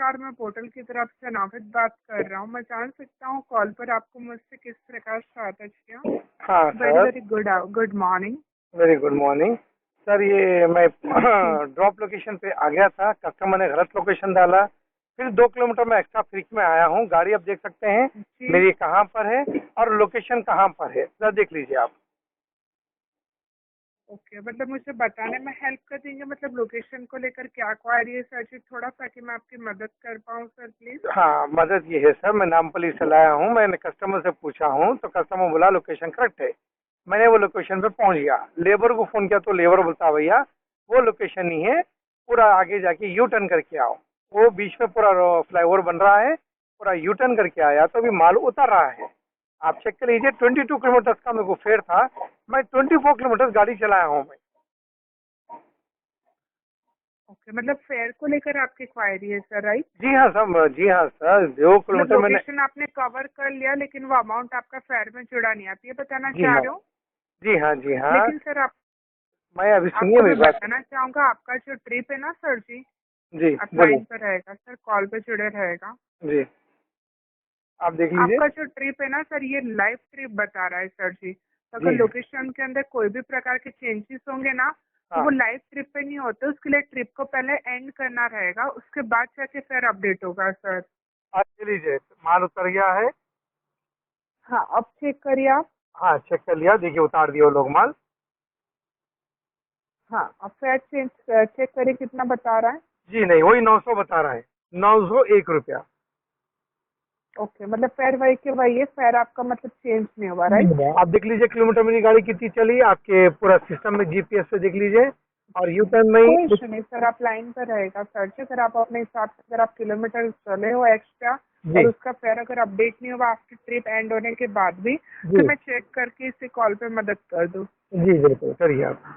नमस्कार, मैं पोर्टल की तरफ से नाविद बात कर रहा हूँ। मैं जान सकता हूँ कॉल पर आपको मुझसे किस प्रकार सहायता चाहिए? हाँ very sir. Very good morning. Very good morning sir. ये मैं जी ड्रॉप लोकेशन पे आ गया था, कस्टमर ने गलत लोकेशन डाला, फिर 2 किलोमीटर में एक्स्ट्रा फ्रीक में आया हूँ। गाड़ी अब देख सकते हैं जी। मेरी कहाँ पर है और लोकेशन कहाँ पर है, सर देख लीजिए आप। ओके, मतलब मुझे बताने में हेल्प कर देंगे, मतलब लोकेशन को लेकर क्या क्वारी है सर जी, थोड़ा सा कि मैं आपकी मदद कर पाऊँ सर प्लीज। हाँ, मदद ये है सर, मैं नामपल्ली से लाया हूँ, मैंने कस्टमर से पूछा हूँ तो कस्टमर बोला लोकेशन करेक्ट है। मैंने वो लोकेशन पे पहुँच गया, लेबर को फ़ोन किया तो लेबर बोलता भैया वो लोकेशन नहीं है, पूरा आगे जाके यू टर्न करके आओ। वो बीच में पूरा फ्लाईओवर बन रहा है, पूरा यू टर्न करके आया तो अभी माल उतर रहा है। आप चेक कर लीजिए, 22 किलोमीटर का मेरे को फेयर था, मैं 24 किलोमीटर गाड़ी चलाया हूँ मैं। ओके, मतलब फेयर को लेकर आपकी क्वारी है सर, राइट? जी हाँ सर, जी हाँ सर, 2 किलोमीटर मतलब मैंने। लोकेशन आपने कवर कर लिया लेकिन वो अमाउंट आपका फेयर में जुड़ा नहीं, आप ये बताना जी चाह हाँ, रहे हो? जी हाँ, जी हाँ। लेकिन सर मैं अभी सुनिए आपको मेरी मैं बात। बताना चाहूँगा, आपका जो ट्रिप है ना सर जी, जी आप बोलिए। लाइन पर रहेगा सर, कॉल पे जुड़े रहेगा। जी, आप देख लीजिए। आपका जो ट्रिप है ना सर, ये लाइव ट्रिप बता रहा है सर जी। तो अगर जी हाँ। लोकेशन के अंदर कोई भी प्रकार के चेंजेस होंगे ना, तो वो हाँ, लाइव ट्रिप पे नहीं होते। उसके लिए ट्रिप को पहले एंड करना रहेगा, उसके बाद जाके फिर अपडेट होगा सर। आप ले लीजिए, माल उतर गया है। हाँ, अब चेक करिए आप। हाँ, चेक कर लिया, देखिए उतार दिया वो लोग माल। हाँ, अब फिर चेंज चेक करिए कितना बता रहा है। जी नहीं, वही 900 बता रहा है, 901 रुपया। ओके, मतलब फेयर वही के वही है, फेयर आपका मतलब चेंज नहीं हुआ, राइट? आप देख लीजिए किलोमीटर मेरी गाड़ी कितनी चली, आपके पूरा सिस्टम में जीपीएस से देख लीजिए। और यू टर्न में कोई ही। इशू नहीं सर, आप लाइन पर रहेगा सर जी। अगर आप अपने हिसाब से, अगर आप किलोमीटर चले हो एक्स्ट्रा और जी उसका फेयर अगर अपडेट नहीं हुआ आपकी ट्रिप एंड होने के बाद भी, जी तो मैं चेक करके इसे कॉल पे मदद कर दूँ। जी, बिल्कुल करिए आप।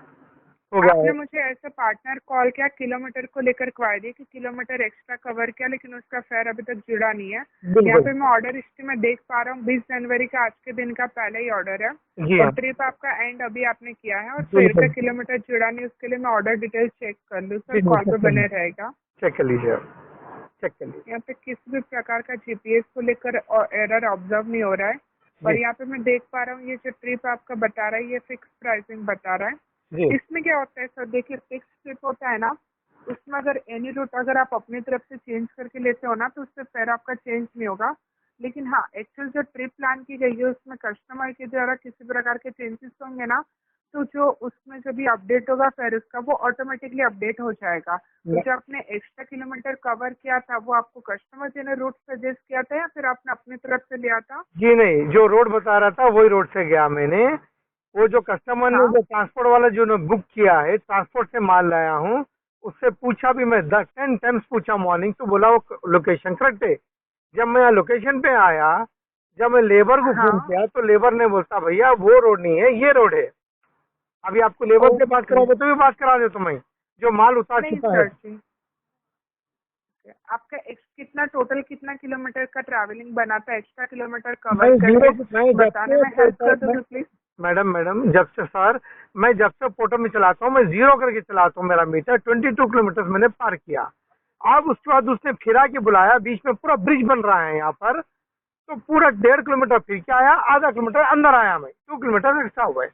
हो गया आपने है। मुझे ऐसे पार्टनर कॉल किया किलोमीटर को लेकर क्वारी कि किलोमीटर एक्स्ट्रा कवर किया लेकिन उसका फेयर अभी तक जुड़ा नहीं है। यहाँ बिल्कुल। पे मैं ऑर्डर हिस्ट्री में देख पा रहा हूँ 20 जनवरी का, आज के दिन का पहले ही ऑर्डर है। जी और हाँ, ट्रिप आपका एंड अभी आपने किया है और फेयर का बिल्कुल। किलोमीटर जुड़ा नहीं, उसके लिए मैं ऑर्डर डिटेल चेक कर लूँ सर, जी जी, कॉल पे बने रहेगा। चेक कर लीजिए आप, चेक कर लीजिए। यहाँ पे किसी भी प्रकार का जीपीएस को लेकर एरर ऑब्जर्व नहीं हो रहा है। और जी यहाँ पे मैं देख पा रहा हूँ ये जो ट्रिप आपका बता रहा है ये फिक्स प्राइसिंग बता रहा है। जी इसमें क्या होता है सर, देखिए फिक्स ट्रिप होता है ना, उसमें अगर एनी रूट अगर आप अपनी तरफ से चेंज करके लेते हो ना तो उससे फिर आपका चेंज नहीं होगा। लेकिन हाँ, एक्चुअल जो ट्रिप प्लान की गई है उसमें कस्टमर के द्वारा किसी प्रकार के चेंजेस होंगे ना, तो जो उसमें जो भी अपडेट होगा फिर उसका वो ऑटोमेटिकली अपडेट हो जाएगा। तो जो आपने एक्स्ट्रा किलोमीटर कवर किया था वो आपको कस्टमर जी ने रूट सजेस्ट किया था या फिर आपने अपनी तरफ से लिया था? जी नहीं, जो रोड बता रहा था वही रोड से गया मैंने। वो जो कस्टमर ने, हाँ। जो ट्रांसपोर्ट वाला जो ने बुक किया है, ट्रांसपोर्ट से माल लाया हूँ, उससे पूछा भी मैं 10-10 टाइम्स पूछा मॉर्निंग, तो बोला वो लोकेशन करेक्ट है। जब मैं लोकेशन पे आया, जब मैं लेबर को फोन हाँ। किया तो लेबर ने बोलता भैया वो रोड नहीं है, ये रोड है। अभी आपको लेबर से बात ओके। कराओगे तो भी बात करा दे तो मैं, जो माल उतार नहीं चुका है। सर जी, आपका कितना टोटल कितना किलोमीटर का ट्रैवलिंग बना था एक्स्ट्रा किलोमीटर मैं कवर जीरो, करके? मैं जब बताने में हेल्प कर से दोगे प्लीज? मैडम मैडम जब से सर, मैं जब से पोर्टल में चलाता हूँ, मैं जीरो करके चलाता हूँ, मेरा मीटर 22 किलोमीटर मैंने पार किया। अब उसके बाद उसने फिरा के बुलाया, बीच में पूरा ब्रिज बन रहा है यहाँ पर, तो पूरा 1.5 किलोमीटर फिर के आया, आधा किलोमीटर अंदर आया, मैं 2 किलोमीटर एक्स्ट्रा हुआ है।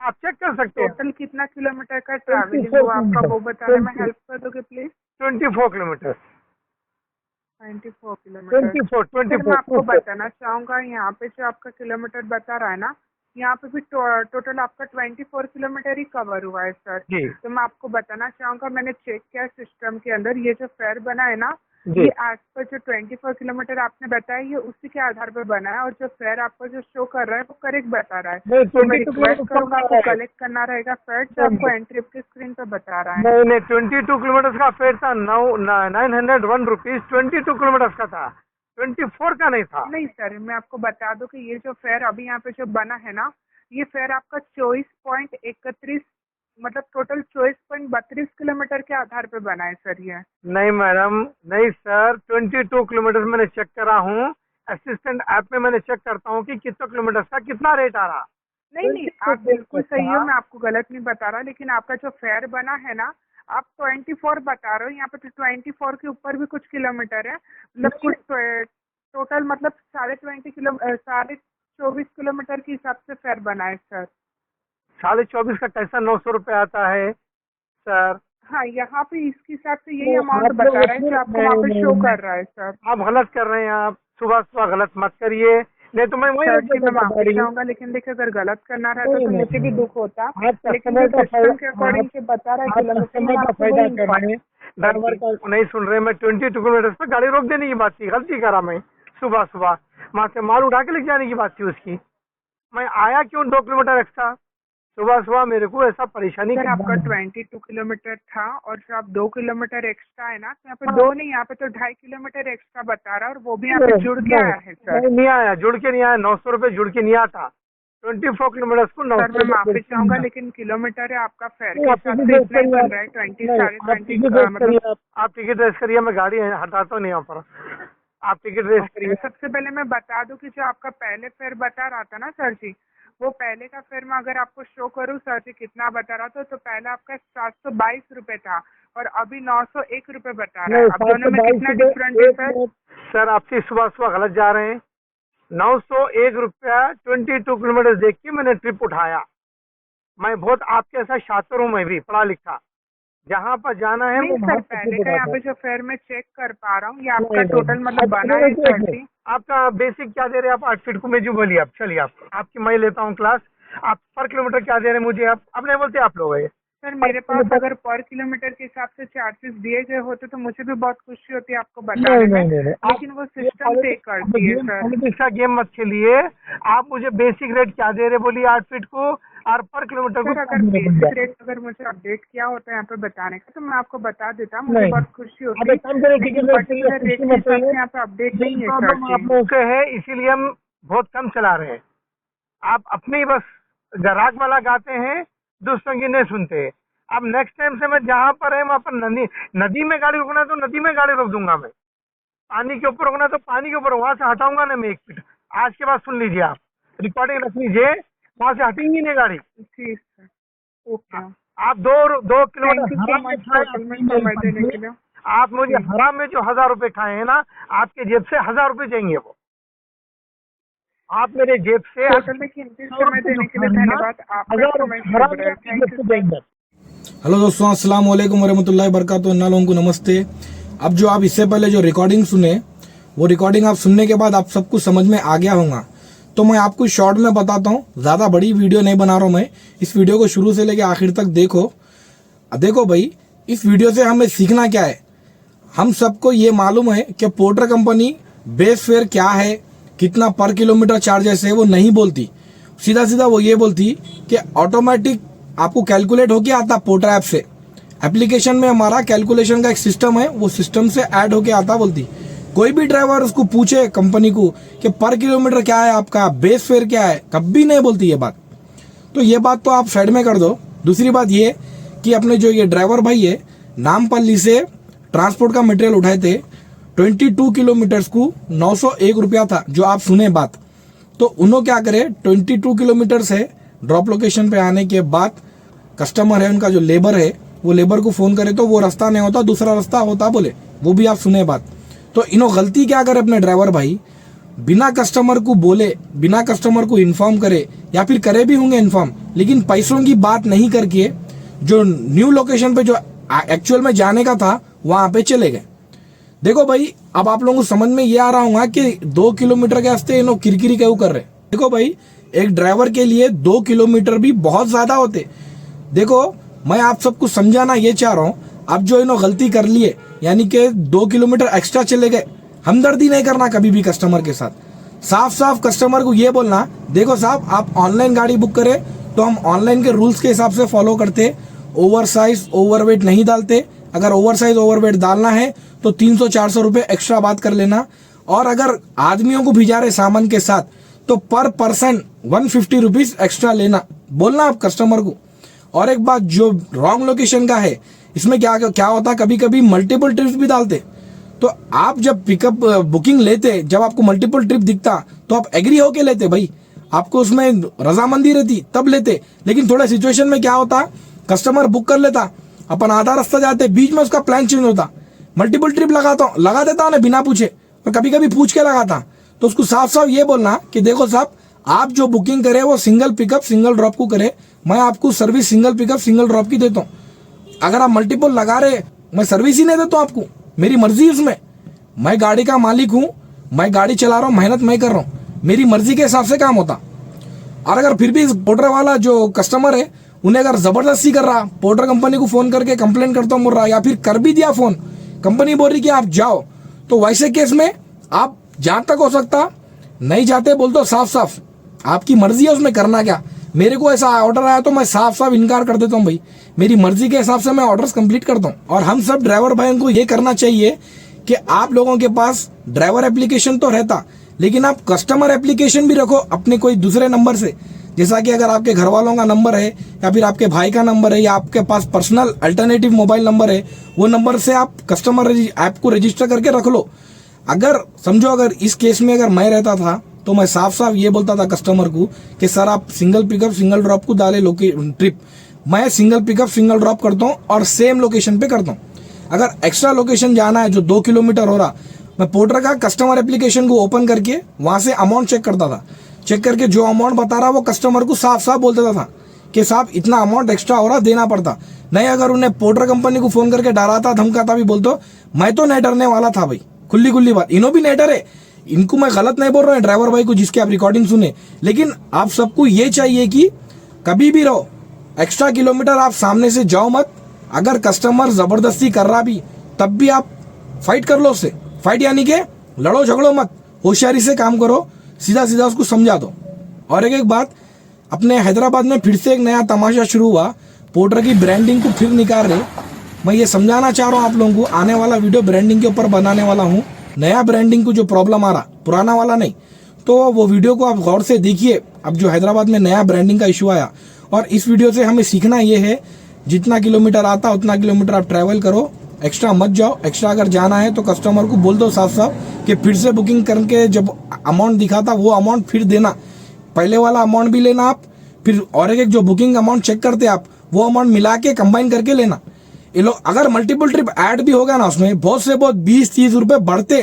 आप चेक कर सकते हैं। टोटल कितना किलोमीटर का ट्वेंटी ट्रैवलिंग फोर हुआ आपका, किलोमीटर वो बताने में हेल्प कर दोगे प्लीज? 24 किलोमीटर। 94 किलोमीटर। 24 सर मैं आपको 24। बताना चाहूँगा, यहाँ पे जो आपका किलोमीटर बता रहा है ना, यहाँ पे भी टोटल आपका 24 किलोमीटर ही कवर हुआ है सर। जी तो मैं आपको बताना चाहूँगा, मैंने चेक किया सिस्टम के अंदर, ये जो फेयर बना है ना, जी ये आज पर जो 24 किलोमीटर आपने बताया ये उसी के आधार पर बना है। और जो फेयर आपको जो शो कर रहा है वो करेक्ट बता रहा है। नहीं, तो मैं 22 किलोमीटर रिक्वेस्ट कम करूँगा, आ आपको रहा है। कलेक्ट करना रहेगा फेयर जो नहीं आपको एंट्री की स्क्रीन पर बता रहा है। नहीं नहीं, 22 किलोमीटर का फेयर था, 901 रुपीज 22 किलोमीटर का था, 24 का नहीं था। नहीं सर, मैं आपको बता दूं कि ये जो फेयर अभी यहाँ पे जो बना है ना, ये फेयर आपका 24.31, मतलब टोटल 24.32 किलोमीटर के आधार पे बना है सर ये। नहीं मैडम, नहीं सर, 22 किलोमीटर मैंने चेक करा हूँ, असिस्टेंट ऐप में मैंने चेक करता हूँ कि कितना किलोमीटर का कितना रेट आ रहा। नहीं नहीं, ट्वेंटी टू आप बिल्कुल किलोमीटर सही हो, का। मैं आपको गलत नहीं बता रहा, लेकिन आपका जो फेयर बना है ना, आप 24 बता रहे हो, यहाँ पे तो 24 के ऊपर भी कुछ किलोमीटर है, मतलब कुछ टोटल मतलब 24 किलोमीटर के हिसाब से फेयर बना है सर। 24.5 का कैसा 900 रुपये आता है सर? हाँ, यहाँ पे इसके हिसाब से यही अमाउंट बता रहा है जो आपको वहाँ पे शो कर रहा है सर। आप गलत कर रहे हैं। आप सुबह सुबह गलत मत करिए, नहीं तो मैं सर जी, मैं माफी वही चाहूंगा, लेकिन देखिए अगर गलत करना रहता तो मुझे भी दुख होता, आप लेकिन कस्टमर जो का सिस्टम के अकॉर्डिंग से बता रहा है किलोमीटर, कस्टमर मैं का आपको फायदा वही कर रहे हैं। ड्राइवर का नहीं सुन रहे। मैं 22 किलोमीटर पे गाड़ी रोक देने की बात थी, गलती करा मैं। सुबह सुबह वहाँ से माल उठा के ले जाने की बात थी उसकी। मैं आया क्यों 2 किलोमीटर एक्स्ट्रा? सुबह सुबह मेरे को ऐसा परेशानी सर, का आपका 22 किलोमीटर था और जो आप 2 किलोमीटर एक्स्ट्रा है ना, तो यहाँ पे 2 नहीं, यहाँ पे तो 2.5 किलोमीटर एक्स्ट्रा बता रहा है और वो भी यहाँ पे जुड़ के आया है सर। नहीं आया, जुड़ के नहीं आया। 900 रुपये जुड़ के नहीं आता। 24 किलोमीटर को 900। सर मैं माफी चाहूंगा, लेकिन किलोमीटर है आपका फेयर के हिसाब से इतना ही बन रहा है, 20 साढ़े 20 मतलब। आप टिकट रेस करिए, मैं गाड़ी हटाता हूँ नहीं यहाँ पर। आप टिकट रेस करिए। सबसे पहले मैं बता दूं कि जो आपका पहले फेयर बता रहा था ना सर जी, वो पहले का फेयर में अगर आपको शो करूँ सर जी कितना बता रहा था, तो पहले आपका 722 रुपये था और अभी 901 रुपये बता रहा है। अब दोनों में कितना डिफरेंट है सर? सर आपसे सुबह सुबह गलत जा रहे हैं। 901 रुपया 22 किलोमीटर देख के मैंने ट्रिप उठाया। मैं बहुत आपके ऐसा छात्र हूँ, मैं भी पढ़ा लिखा। जहाँ पर जाना है नहीं सर, पहले का यहाँ पे जो फेयर मैं चेक कर पा रहा हूँ, ये आपका टोटल मतलब बना है सर जी। आपका बेसिक क्या दे रहे हैं आप? 8 फीट को मैं जो बोलिए आप, चलिए आपकी मैं लेता हूँ क्लास। आप पर किलोमीटर क्या दे रहे हैं मुझे? आप अब नहीं बोलते आप लोग है। सर मेरे पास अगर पर किलोमीटर के हिसाब से चार्जेस दिए गए होते तो मुझे भी बहुत खुशी होती है आपको बताने में, लेकिन वो सिस्टम पे करती है सर। पॉलिटिक्स का गेम मत खेलिए। आप मुझे बेसिक रेट क्या दे रहे बोलिए 8 फीट को और पर किलोमीटर को? सर अगर बेसिक रेट अगर मुझे अपडेट किया होता है यहाँ पे बताने का तो मैं आपको बता देता, मुझे बहुत खुशी होती है, लेकिन पर्टिकुलर रेट के हिसाब से यहाँ पे अपडेट नहीं है सर जी। आप लोगों के है, इसीलिए हम बहुत कम चला रहे हैं। आप अपनी बस ग्राहक वाला गाते हैं, दूसरों की नहीं सुनते। अब नेक्स्ट टाइम से मैं जहाँ पर है वहाँ पर नदी में गाड़ी रोकना है तो नदी में गाड़ी रोक दूंगा मैं। पानी के ऊपर रोकना है तो पानी के ऊपर, वहाँ से हटाऊंगा ना मैं 1 फीट। आज के बाद सुन लीजिए, आप रिकॉर्डिंग रख लीजिए, वहाँ से हटेंगी नहीं गाड़ी। ठीक सर, ओके। आप 2 किलोमीटर आप मुझे हराम में जो 1000 रुपये खाए हैं ना, आपके जेब से 1000 रुपये जाएंगे वो। आप मेरे जेब से टोटल कीमती समय देने के लिए धन्यवाद। आपका समय थैंक यू। हेलो दोस्तों, अस्सलाम वालेकुम वरहमतुल्लाहि वबरकातुहू। अन्ना लोगों को नमस्ते। अब जो आप इससे पहले जो रिकॉर्डिंग सुने, वो रिकॉर्डिंग आप सुनने के बाद आप सब कुछ समझ में आ गया होगा। तो मैं आपको शॉर्ट में बताता हूँ, ज़्यादा बड़ी वीडियो नहीं बना रहा हूँ मैं। इस वीडियो को शुरू से लेकर आखिर तक देखो। देखो भाई, इस वीडियो से हमें सीखना क्या है। हम सबको ये मालूम है कि पोर्टर कंपनी बेस फेयर क्या है, कितना पर किलोमीटर चार्जेस है, वो नहीं बोलती। सीधा सीधा वो ये बोलती कि ऑटोमेटिक आपको कैलकुलेट होके आता पोर्टर ऐप से। एप्लीकेशन में हमारा कैलकुलेशन का एक सिस्टम है, वो सिस्टम से ऐड होके आता बोलती। कोई भी ड्राइवर उसको पूछे कंपनी को कि पर किलोमीटर क्या है आपका, बेस फेयर क्या है, कभी नहीं बोलती ये बात। तो ये बात तो आप साइड में कर दो। दूसरी बात ये कि अपने जो ये ड्राइवर भाई है, नामपल्ली से ट्रांसपोर्ट का मटेरियल उठाए थे, 22 किलोमीटर्स को 901 रुपया था, जो आप सुने बात। तो उन्होंने क्या करे, 22 किलोमीटर से ड्रॉप लोकेशन पे आने के बाद कस्टमर है, उनका जो लेबर है, वो लेबर को फोन करे तो वो रास्ता नहीं होता, दूसरा रास्ता होता बोले, वो भी आप सुने बात। तो इन्हों गलती क्या करे अपने ड्राइवर भाई, बिना कस्टमर को बोले, बिना कस्टमर को इन्फॉर्म करे, या फिर करे भी होंगे इन्फॉर्म, लेकिन पैसों की बात नहीं करके जो न्यू लोकेशन पे जो एक्चुअल में जाने का था वहां पे चले गए। देखो भाई, अब आप लोगों को समझ में ये आ रहा होगा कि 2 किलोमीटर के रास्ते इन्हों किरकिरी क्यों कर रहे। देखो भाई, एक ड्राइवर के लिए 2 किलोमीटर भी बहुत ज्यादा होते। देखो, मैं आप सबको समझाना ये चाह रहा हूँ, अब जो इन्होंने गलती कर ली है, यानी कि 2 किलोमीटर एक्स्ट्रा चले गए, हमदर्दी नहीं करना कभी भी कस्टमर के साथ। साफ साफ कस्टमर को ये बोलना, देखो साहब, आप ऑनलाइन गाड़ी बुक करें तो हम ऑनलाइन के रूल्स के हिसाब से फॉलो करते, ओवर साइज ओवरवेट नहीं डालते। अगर ओवर साइज ओवरवेट डालना है तो 300-400 रुपए एक्स्ट्रा बात कर लेना। और अगर आदमियों को भिजा रहे सामान के साथ तो पर पर्सन 150 रुपीज एक्स्ट्रा लेना, बोलना आप कस्टमर को। और एक बात, जो रॉन्ग लोकेशन का है, इसमें क्या होता है, कभी कभी मल्टीपल ट्रिप्स भी डालते। तो आप जब पिकअप बुकिंग लेते, जब आपको मल्टीपल ट्रिप दिखता तो आप एग्री होके लेते भाई, आपको उसमें रजामंदी रहती तब लेते। लेकिन थोड़ा सिचुएशन में क्या होता, कस्टमर बुक कर लेता अपन आधा रास्ता जाते, बीच में उसका प्लान चेंज होता। मल्टीपल ट्रिप लगा देता हूँ ना बिना पूछे, और कभी कभी पूछ के लगाता। तो उसको साफ साफ ये बोलना कि देखो साहब, आप जो बुकिंग करे वो सिंगल पिकअप सिंगल ड्रॉप को करे, मैं आपको service single pickup single drop की देता हूँ। अगर आप मल्टीपल लगा रहे, मैं सर्विस ही नहीं देता हूँ आपको, मेरी मर्जी उसमें। मैं गाड़ी का मालिक हूँ, मैं गाड़ी चला रहा हूँ, मेहनत मैं कर रहा हूँ, मेरी मर्जी के हिसाब से काम होता। और अगर फिर भी इस पोर्टर वाला जो कस्टमर है उन्हें अगर जबरदस्ती कर रहा, पोर्टर कंपनी को फोन करके कंप्लेंट करता हूँ बोल रहा, या फिर कर भी दिया फोन, कंपनी बोल रही कि आप जाओ, तो वैसे केस में आप जहां तक हो सकता नहीं जाते, बोल दो साफ साफ आपकी मर्जी है उसमें करना क्या। मेरे को ऐसा ऑर्डर आया तो मैं साफ साफ इनकार कर देता हूँ भाई, मेरी मर्जी के हिसाब से मैं ऑर्डर्स कंप्लीट करता हूँ। और हम सब ड्राइवर भाइयों को ये करना चाहिए कि आप लोगों के पास ड्राइवर एप्लीकेशन तो रहता, लेकिन आप कस्टमर एप्लीकेशन भी रखो अपने कोई दूसरे नंबर से। जैसा कि अगर आपके घर वालों का नंबर है, या फिर आपके भाई का नंबर है, या आपके पास पर्सनल अल्टरनेटिव मोबाइल नंबर है, वो नंबर से आप कस्टमर ऐप को रजिस्टर करके रख लो। अगर समझो, अगर इस केस में अगर मैं रहता था तो मैं साफ साफ ये बोलता था कस्टमर को कि सर आप सिंगल पिकअप सिंगल ड्रॉप को डाले ट्रिप, मैं सिंगल पिकअप सिंगल ड्रॉप करता हूँ और सेम लोकेशन पे करता हूँ। अगर एक्स्ट्रा लोकेशन जाना है जो 2 किलोमीटर हो रहा, मैं पोर्टर का कस्टमर एप्लीकेशन को ओपन करके वहां से अमाउंट चेक करता था। चेक करके जो अमाउंट बता रहा वो कस्टमर को साफ साफ बोल देता था कि साहब इतना अमाउंट एक्स्ट्रा हो रहा, देना पड़ता। नहीं अगर उन्हें पोर्टर कंपनी को फोन करके डराता धमकाता भी बोलते, मैं तो नहीं डरने वाला था भाई, खुली बात, इन्हों भी नहीं डरे। इनको मैं गलत नहीं बोल रहा हूँ ड्राइवर भाई को जिसके आप रिकॉर्डिंग सुने, लेकिन आप सबको ये चाहिए कि कभी भी रहो एक्स्ट्रा किलोमीटर आप सामने से जाओ मत। अगर कस्टमर जबरदस्ती कर रहा भी तब भी आप फाइट कर लो उससे। फाइट यानी कि लड़ो झगड़ो मत, होशियारी से काम करो, सीधा सीधा उसको समझा दो। और एक बात, अपने हैदराबाद में फिर से एक नया तमाशा शुरू हुआ, पोर्टर की ब्रांडिंग को फिर निकाल रहे। मैं ये समझाना चाह रहा हूँ आप लोगों को, आने वाला वीडियो ब्रांडिंग के ऊपर बनाने वाला हूँ। नया ब्रांडिंग को जो प्रॉब्लम आ रहा, पुराना वाला नहीं, तो वो वीडियो को आप गौर से देखिए। अब जो हैदराबाद में नया ब्रांडिंग का इशू आया, और इस वीडियो से हमें सीखना ये है, जितना किलोमीटर आता उतना किलोमीटर आप ट्रैवल करो, एक्स्ट्रा मत जाओ। एक्स्ट्रा अगर जाना है तो कस्टमर को बोल दो साफ साफ कि फिर से बुकिंग करके जब अमाउंट दिखाता वो अमाउंट फिर देना, पहले वाला अमाउंट भी लेना आप, फिर और एक जो बुकिंग अमाउंट चेक करते आप वो अमाउंट मिला के कंबाइन करके लेना। ये लोग अगर मल्टीपल ट्रिप ऐड भी होगा ना, उसमें बहुत से बहुत 20-30 रुपए बढ़ते,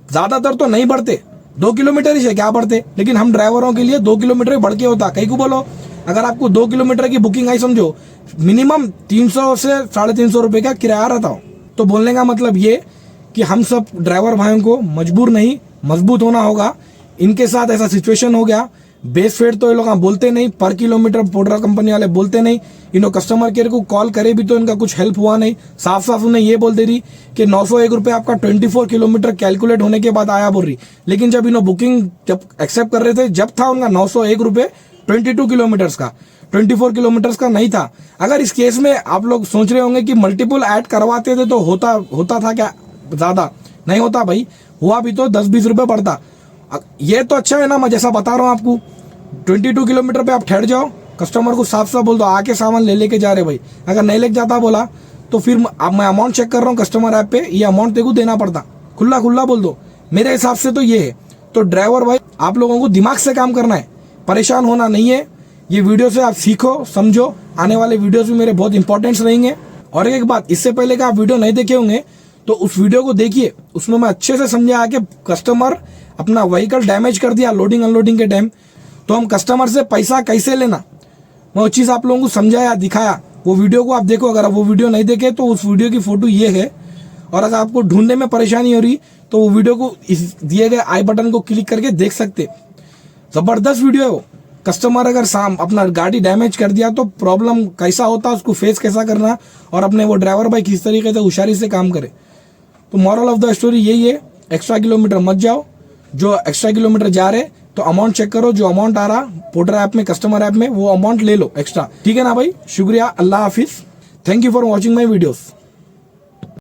ज्यादातर तो नहीं बढ़ते, 2 किलोमीटर ही से क्या बढ़ते, लेकिन हम ड्राइवरों के लिए 2 किलोमीटर बढ़ के होता। कहीं को बोलो अगर आपको 2 किलोमीटर की बुकिंग आई, समझो मिनिमम 300 से 350 रुपए का किराया रहता हो। तो बोलने का मतलब ये कि हम सब ड्राइवर भाइयों को मजबूर नहीं मजबूत होना होगा। इनके साथ ऐसा सिचुएशन हो गया, बेस फेयर तो ये लोग बोलते नहीं, पर किलोमीटर पोर्टर कंपनी वाले बोलते नहीं। इन्हों कस्टमर केयर को कॉल करे भी तो इनका कुछ हेल्प हुआ नहीं। साफ साफ उन्हें ये बोल दे रही कि 901 रुपये आपका 24 किलोमीटर कैलकुलेट होने के बाद आया बोल रही। लेकिन जब इन्हों बुकिंग जब एक्सेप्ट कर रहे थे, जब था उनका 901 रुपये 22 किलोमीटर्स का, 24 किलोमीटर्स का नहीं था। अगर इस केस में आप लोग सोच रहे होंगे कि मल्टीपल ऐड करवाते थे तो होता था क्या, ज्यादा नहीं होता भाई, हुआ भी तो 10-20 रुपए बढ़ता। ये तो अच्छा है ना, मैं जैसा बता रहा हूँ आपको, 22 किलोमीटर पे आप ठहर जाओ, कस्टमर को साफ साफ बोल दो आके सामान लेके जा रहे भाई। अगर नहीं लेके जाता बोला तो फिर अब मैं अमाउंट चेक कर रहा हूँ कस्टमर ऐप पे, ये अमाउंट तेरे को देना पड़ता, खुला बोल दो। मेरे हिसाब से तो ये है। तो ड्राइवर भाई आप लोगों को दिमाग से काम करना है, परेशान होना नहीं है। ये वीडियो से आप सीखो समझो, आने वाले वीडियोस भी मेरे बहुत इंपॉर्टेंट रहेंगे। और एक बात, इससे पहले का आप वीडियो नहीं देखे होंगे तो उस वीडियो को देखिए, उसमें मैं अच्छे से समझाया कि कस्टमर अपना व्हीकल डैमेज कर दिया लोडिंग अनलोडिंग के टाइम, तो हम कस्टमर से पैसा कैसे लेना, मैं वो चीज़ आप लोगों को समझाया दिखाया। वो वीडियो को आप देखो, अगर आप वो वीडियो नहीं देखे तो उस वीडियो की फोटो ये है। और अगर आपको ढूंढने में परेशानी हो रही तो वो वीडियो को इस दिए गए आई बटन को क्लिक करके देख सकते। जबरदस्त वीडियो है वो। कस्टमर अगर अपना गाड़ी डैमेज कर दिया तो प्रॉब्लम कैसा होता है, उसको फेस कैसा करना, और अपने वो ड्राइवर भाई किस तरीके से होशियारी से काम करे। तो मॉरल ऑफ द स्टोरी यही है, एक्स्ट्रा किलोमीटर मत जाओ। जो एक्स्ट्रा किलोमीटर जा रहे तो अमाउंट चेक करो, जो अमाउंट आ रहा पोर्टर ऐप में कस्टमर ऐप में वो अमाउंट ले लो एक्स्ट्रा, ठीक है ना भाई। शुक्रिया, अल्लाह हाफिज, thank you for watching my videos.